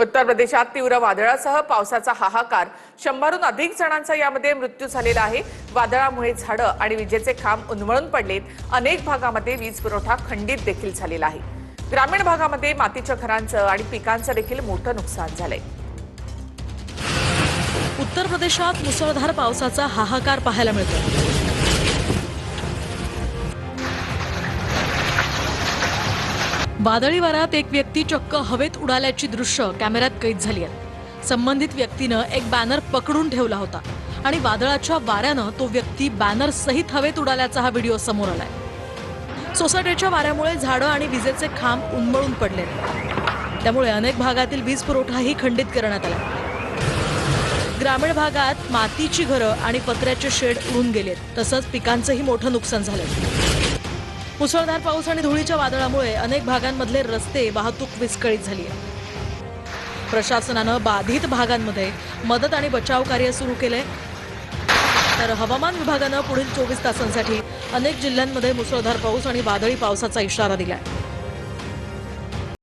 उत्तर प्रदेशात तीव्र वादळासह पावसाचा हाहाकार, 100हून अधिक जणांचा यामध्ये मृत्यू झालेला आहे। वादळामुळे झाडं आणि विजेचे खांब उन्मळून पडलेत। अनेक भागामध्ये वीज पुरवठा खंडित देखील झालेला आहे। ग्रामीण भागामध्ये मातीच्या घरांचं आणि पिकांचं देखील मोठं नुकसान झालंय। उत्तर प्रदेशात मुसळधार पावसाचा हाहाकार पाहायला मिळतो। वादळी वाऱ्यात एक व्यक्ती चक्क हवेत उडाल्याची दृश्य कॅमेऱ्यात कैद झाली आहेत। संबंधित व्यक्तीनं एक बॅनर पकडून ठेवला होता आणि वादळाच्या वाऱ्यानं तो व्यक्ती बॅनर सहित हवेत उडाल्याचा हा व्हिडिओ समोर आलाय। सोसायटीच्या वाऱ्यामुळे झाडं आणि विजेचे खांब उन्मळून पडले, त्यामुळे अनेक भागातील वीज पुरवठाही खंडित करण्यात आला। ग्रामीण भागात मातीची घरं आणि पत्र्याचे शेड उडून गेलेत, तसंच पिकांचंही मोठं नुकसान झालंय। मुसळधार पाऊस आणि धुळीच्या वादळामुळे अनेक भागांमधले रस्ते वाहतूक विस्कळीत झाली आहे। प्रशासनानं बाधित भागांमध्ये मदत आणि बचाव कार्य सुरू केलंय, तर हवामान विभागानं पुढील 24 तासांसाठी अनेक जिल्ह्यांमध्ये मुसळधार पाऊस आणि वादळी पावसाचा इशारा दिलाय।